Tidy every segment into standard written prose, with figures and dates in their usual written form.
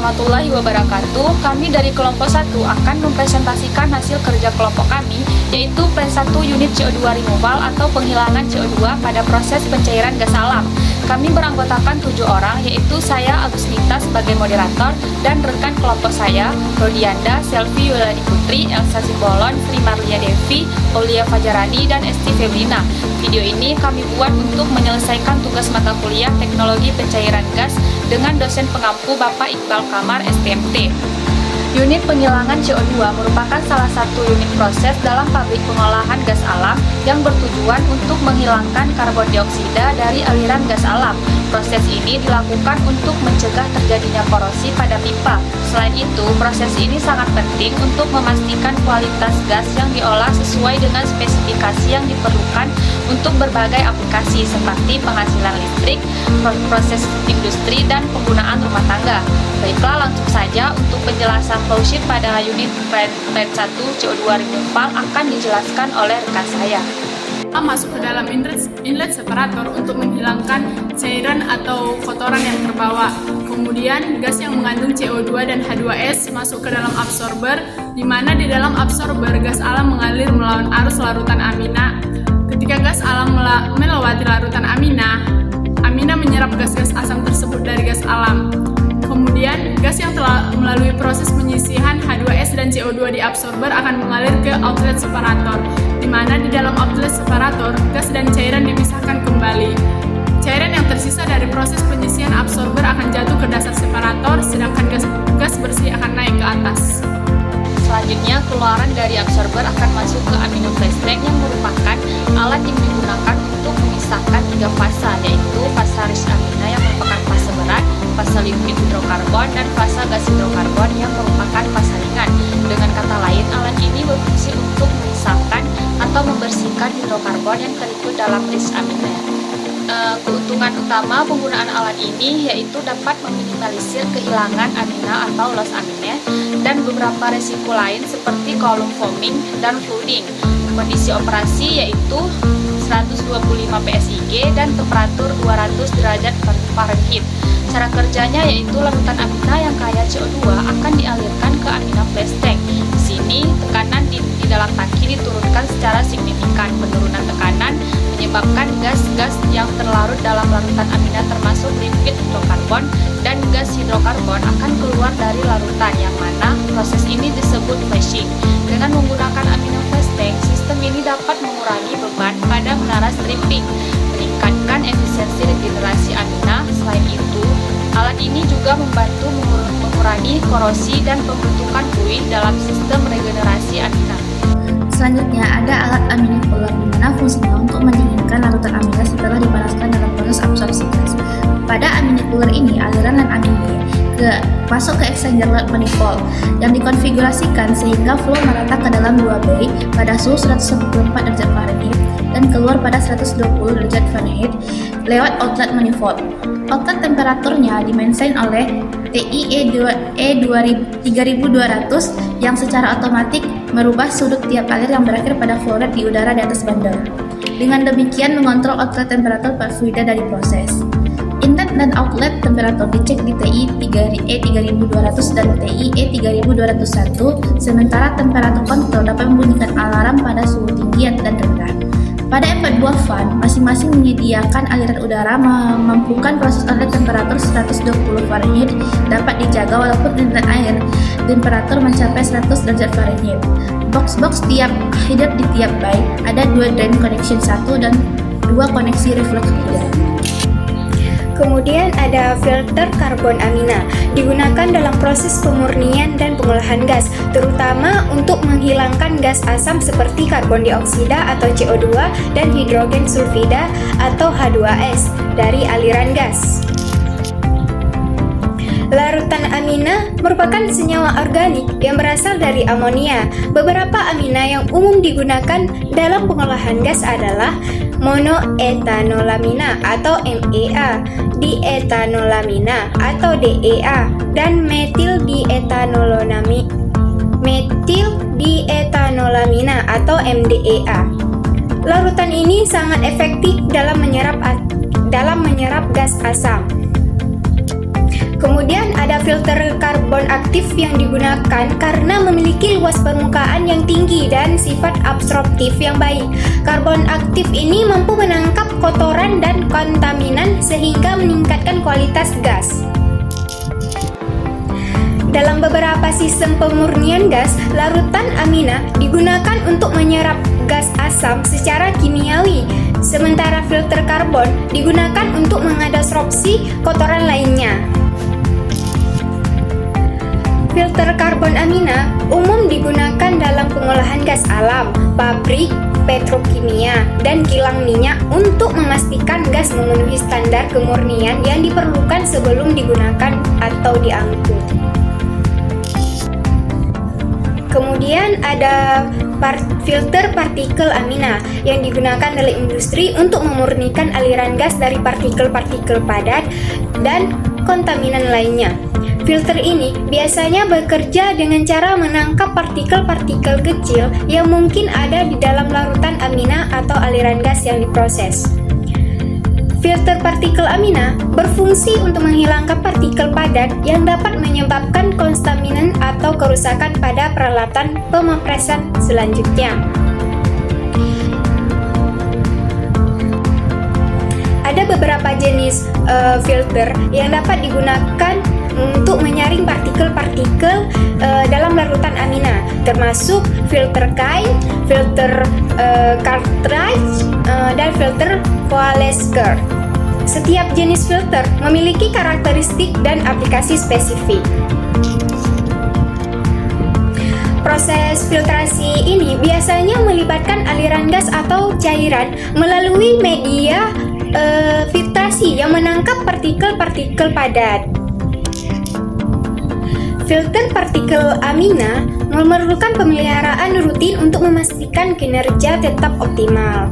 warahmatullahi wabarakatuh. Kami dari kelompok 1 akan mempresentasikan hasil kerja kelompok kami, yaitu Plan 1 unit CO2 removal atau penghilangan CO2 pada proses pencairan gas alam. Kami beranggotakan 7 orang, yaitu saya Agustinita sebagai moderator dan rekan kelompok saya Rodianda, Selvi Yuladi Putri, Elsa Simbolon, Sri Marlia Devi, Aulia Fajarani, dan Esti Febrina. Video ini kami buat untuk menyelesaikan tugas mata kuliah Teknologi Pencairan Gas dengan dosen pengampu Bapak Iqbal Kamar, STMT. Unit penghilangan CO2 merupakan salah satu unit proses dalam pabrik pengolahan gas alam yang bertujuan untuk menghilangkan karbon dioksida dari aliran gas alam. Proses ini dilakukan untuk mencegah terjadinya korosi pada pipa. Selain itu, proses ini sangat penting untuk memastikan kualitas gas yang diolah sesuai dengan spesifikasi yang diperlukan untuk berbagai aplikasi seperti penghasilan listrik, proses industri, dan penggunaan rumah tangga. Baiklah, langsung saja untuk penjelasan flowsheet pada unit Plan 1 CO2 removal akan dijelaskan oleh rekan saya. Masuk ke dalam inlet separator untuk menghilangkan cairan atau kotoran yang terbawa. Kemudian gas yang mengandung CO2 dan H2S masuk ke dalam absorber, di mana di dalam absorber gas alam mengalir melawan arus larutan amina. Ketika gas alam melewati larutan amina menyerap gas-gas asam tersebut dari gas alam. Kemudian, gas yang telah melalui proses penyisihan H2S dan CO2 di absorber akan mengalir ke outlet separator, di mana di dalam outlet separator, gas dan cairan dipisahkan kembali. Cairan yang tersisa dari proses penyisihan absorber akan jatuh ke dasar separator, sedangkan gas bersih akan naik ke atas. Selanjutnya, keluaran dari absorber akan masuk ke amino phase tank yang merupakan alat yang digunakan untuk memisahkan 3 fasa, yaitu fasa rich amina yang merupakan fasa berat, fasa liquid hidrokarbon, dan fasa gas hidrokarbon yang merupakan fasa ringan. Dengan kata lain, alat ini berfungsi untuk memisahkan atau membersihkan hidrokarbon yang terikut dalam rich amina. Keuntungan utama penggunaan alat ini yaitu dapat meminimalisir kehilangan amina atau loss amina dan beberapa resiko lain seperti column foaming dan flooding. Kondisi operasi yaitu 125 PSIG dan temperatur 200 derajat Fahrenheit. Cara kerjanya yaitu larutan amina yang kaya CO2 akan dialirkan ke amina phase tank. Di sini tekanan di dalam tangki diturunkan secara signifikan. Penurunan tekanan menyebabkan gas-gas yang terlarut dalam larutan amina termasuk liquid hidrokarbon dan gas hidrokarbon akan keluar dari larutan, yang mana proses ini disebut flashing. Dengan menggunakan amino phase tank, sistem ini dapat mengurangi beban pada menara stripping, meningkatkan efisiensi regenerasi amina. Selain itu, alat ini juga membantu mengurangi korosi dan pembentukan buih dalam sistem regenerasi amina. Selanjutnya ada alat amine cooler, di mana fungsinya untuk mendinginkan larutan amina setelah dipanaskan dalam proses absorpsi gas. Pada amine cooler ini, aliran dan amine masuk ke exchanger manifold yang dikonfigurasikan sehingga flow merata ke dalam 2 bay pada suhu 144 derajat Fahrenheit dan keluar pada 120 derajat Fahrenheit lewat outlet manifold. Outlet temperaturnya dimention oleh TI E3200 yang secara otomatis merubah sudut tiap alir yang berakhir pada flow rate di udara di atas bandel. Dengan demikian mengontrol outlet temperatur fluida dari proses. Inlet dan outlet temperatur dicek di TI E3200 dan TI E3201, sementara temperatur kontrol dapat membunyikan alarm pada suhu tinggi dan rendah. Pada M4 buah fan, masing-masing menyediakan aliran udara memampukan proses outlet temperatur 120 Fahrenheit dapat dijaga walaupun inlet air temperatur mencapai 100 derajat Fahrenheit. Box-box tiap header di tiap bay ada 2 drain connection 1 dan 2 koneksi reflux header. Kemudian ada filter karbon amina, digunakan dalam proses pemurnian dan pengolahan gas, terutama untuk menghilangkan gas asam seperti karbon dioksida atau CO2 dan hidrogen sulfida atau H2S dari aliran gas. Larutan amina merupakan senyawa organik yang berasal dari amonia. Beberapa amina yang umum digunakan dalam pengolahan gas adalah monoetanolamina atau MEA, dietanolamina atau DEA, dan metil dietanolamina atau MDEA. Larutan ini sangat efektif dalam menyerap gas asam. Kemudian ada filter karbon aktif yang digunakan karena memiliki luas permukaan yang tinggi dan sifat absorptif yang baik. Karbon aktif ini mampu menangkap kotoran dan kontaminan sehingga meningkatkan kualitas gas. Dalam beberapa sistem pemurnian gas, larutan amina digunakan untuk menyerap gas asam secara kimiawi, sementara filter karbon digunakan untuk mengadsorpsi kotoran lainnya. Filter karbon amina umum digunakan dalam pengolahan gas alam, pabrik, petrokimia, dan kilang minyak untuk memastikan gas memenuhi standar kemurnian yang diperlukan sebelum digunakan atau diangkut. Kemudian ada filter partikel amina yang digunakan dalam industri untuk memurnikan aliran gas dari partikel-partikel padat dan kontaminan lainnya. Filter ini biasanya bekerja dengan cara menangkap partikel-partikel kecil yang mungkin ada di dalam larutan amina atau aliran gas yang diproses. Filter partikel amina berfungsi untuk menghilangkan partikel padat yang dapat menyebabkan konstaminan atau kerusakan pada peralatan pemompresan selanjutnya. Ada beberapa jenis filter yang dapat digunakan untuk menyaring partikel-partikel dalam larutan amina, termasuk filter kain, filter cartridge, dan filter Poalesker. Setiap jenis filter memiliki karakteristik dan aplikasi spesifik. Proses filtrasi ini biasanya melibatkan aliran gas atau cairan melalui media filtrasi yang menangkap partikel-partikel padat. Filter partikel amina memerlukan pemeliharaan rutin untuk memastikan kinerja tetap optimal.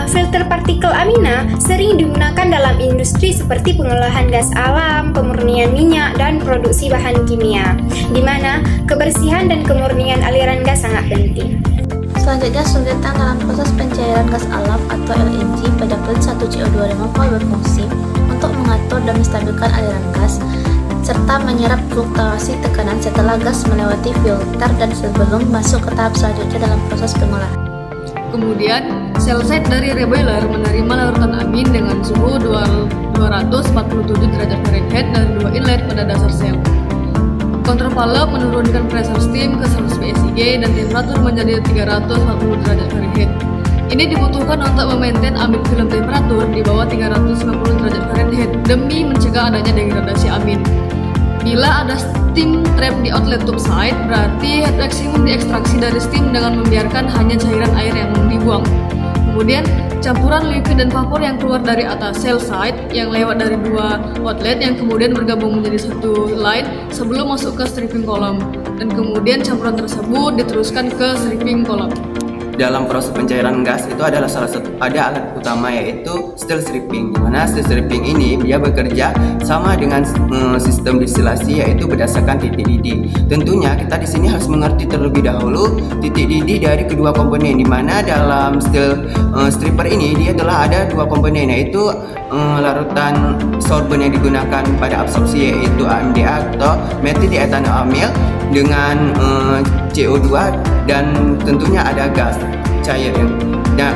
Filter partikel amina sering digunakan dalam industri seperti pengolahan gas alam, pemurnian minyak, dan produksi bahan kimia, di mana kebersihan dan kemurnian aliran gas sangat penting. Selanjutnya, suntikan dalam proses pencairan gas alam atau LNG pada pil 1 CO2 removal berfungsi untuk mengatur dan menstabilkan aliran gas serta menyerap fluktuasi tekanan setelah gas melewati filter dan sebelum masuk ke tahap selanjutnya dalam proses pengolahan. Kemudian, sel side dari reboiler menerima larutan amin dengan suhu 247 derajat Fahrenheit dan 2 inlet pada dasar sel. Kontrol valve menurunkan pressure steam ke 100 PSIG dan temperatur menjadi 340 derajat Fahrenheit. Ini dibutuhkan untuk memaintain amin film temperatur di bawah 350 derajat Fahrenheit demi mencegah adanya degradasi amin. Bila ada steam trap di outlet tube side, berarti heat maximum diekstraksi dari steam dengan membiarkan hanya cairan air yang dibuang. Kemudian, campuran liquid dan vapor yang keluar dari atas cell side yang lewat dari dua outlet yang kemudian bergabung menjadi satu line sebelum masuk ke stripping column. Dan kemudian campuran tersebut diteruskan ke stripping column. Dalam proses pencairan gas itu adalah ada alat utama yaitu steel stripping, di mana steel stripping ini dia bekerja sama dengan sistem distilasi yaitu berdasarkan titik didih. Tentunya kita di sini harus mengerti terlebih dahulu titik didih dari kedua komponen, di mana dalam steel stripper ini dia telah ada dua komponen yaitu larutan sorben yang digunakan pada absorpsi yaitu AMDA atau methyl diethanoamil dengan CO2 dan tentunya ada gas cair. Nah,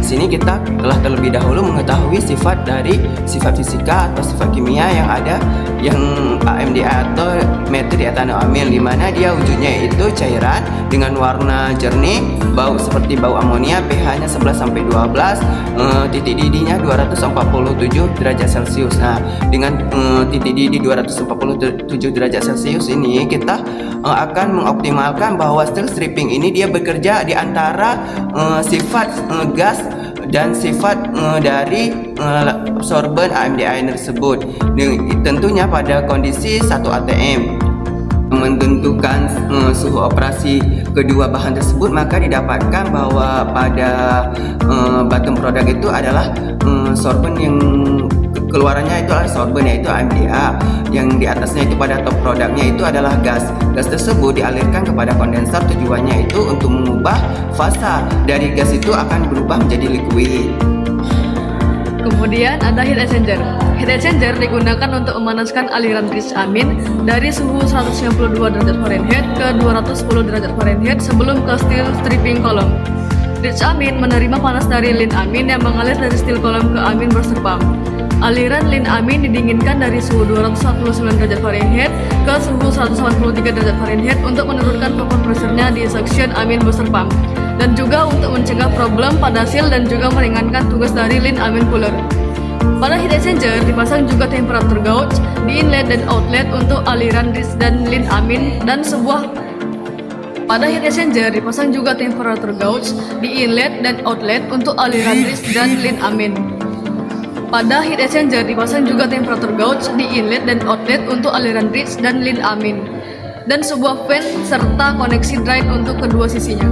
sini kita telah terlebih dahulu mengetahui sifat fisika atau sifat kimia yang ada yang AMDA atau methyl diethanoamil, di mana dia wujudnya itu cairan dengan warna jernih, bau seperti bau amonia, pH-nya 11 sampai 12, titik didihnya 247 derajat Celcius. Nah, dengan titik didih 247 derajat Celcius ini kita akan mengoptimalkan bahwa steel stripping ini dia bekerja di antara sifat gas dan sifat dari absorben AMDA tersebut. Tentunya pada kondisi 1 ATM menentukan suhu operasi kedua bahan tersebut, maka didapatkan bahwa pada bottom product itu adalah sorben yang keluarannya itu adalah sorben yaitu AMDA, yang di atasnya itu pada top produknya itu adalah gas. Gas tersebut dialirkan kepada kondensor, tujuannya itu untuk mengubah fasa dari gas itu akan berubah menjadi liquid. Kemudian ada heat exchanger. Heat exchanger digunakan untuk memanaskan aliran rinse amin dari suhu 192 derajat Fahrenheit ke 210 derajat Fahrenheit sebelum ke steel stripping column. Rinse amin menerima panas dari lin amin yang mengalir dari steel column ke amin burster pump. Aliran lin amin didinginkan dari suhu 249 derajat Fahrenheit ke suhu 183 derajat Fahrenheit untuk menurunkan vapor pressure-nya di suction amin booster pump dan juga untuk mencegah problem pada seal dan juga meringankan tugas dari lin amin cooler. Pada heat exchanger dipasang juga temperatur gauge di inlet dan outlet untuk aliran rinse dan lin amin dan Pada heat exchanger dipasang juga temperatur gauge di inlet dan outlet untuk aliran rinse dan lin amin. Pada heat exchanger dipasang juga temperatur gauge di inlet dan outlet untuk aliran rinse dan lin amin dan sebuah fan serta koneksi drain untuk kedua sisinya.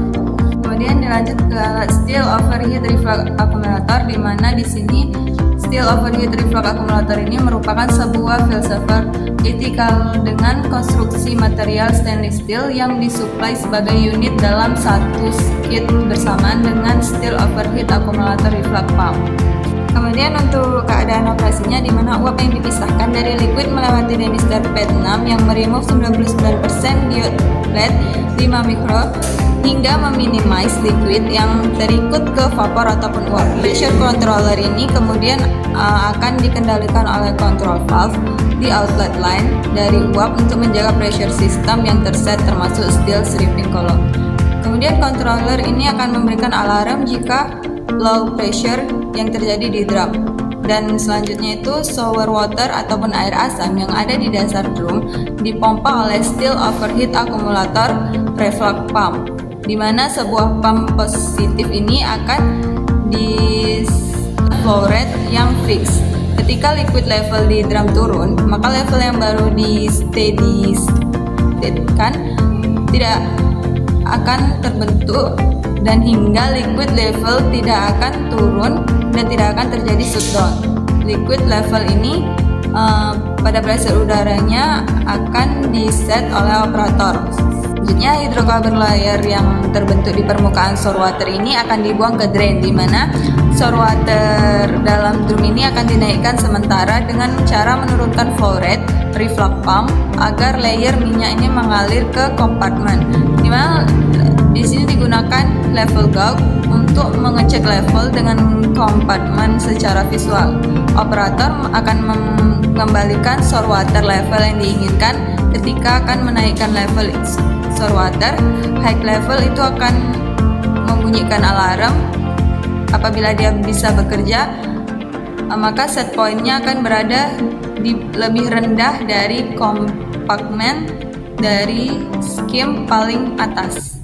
Kemudian dilanjut ke alat steel overheat reflux accumulator, di mana di sini steel overheat reflux accumulator ini merupakan sebuah filter etikal dengan konstruksi material stainless steel yang disuplai sebagai unit dalam satu kit bersamaan dengan steel overheat accumulator reflux pump. Kemudian untuk keadaan operasinya, di mana uap yang dipisahkan dari liquid melewati demister pad 6 yang meremove 99% diode LED 5 mikro hingga meminimize liquid yang terikut ke vapor ataupun uap. Pressure controller ini kemudian akan dikendalikan oleh control valve di outlet line dari uap untuk menjaga pressure system yang terset termasuk steel stripping column. Kemudian controller ini akan memberikan alarm jika low pressure yang terjadi di drum. Dan selanjutnya itu shower water ataupun air asam yang ada di dasar drum dipompa oleh steel overheat accumulator reflux pump, di mana sebuah pump positif ini akan di flow rate yang fix. Ketika liquid level di drum turun, maka level yang baru di steady state kan tidak akan terbentuk dan hingga liquid level tidak akan turun dan tidak akan terjadi shutdown. Liquid level ini pada pressure udaranya akan diset oleh operator. Selanjutnya hydrocarbon layer yang terbentuk di permukaan sour water ini akan dibuang ke drain, di mana sour water dalam drum ini akan dinaikkan sementara dengan cara menurunkan flow rate reflux pump agar layer minyak ini mengalir ke kompartemen. Di mana di sini digunakan level gauge untuk mengecek level dengan kompartemen secara visual. Operator akan mengembalikan sour water level yang diinginkan ketika akan menaikkan level sour water. High level itu akan membunyikan alarm. Apabila dia bisa bekerja, maka set point-nya akan berada di lebih rendah dari kompartemen dari skim paling atas.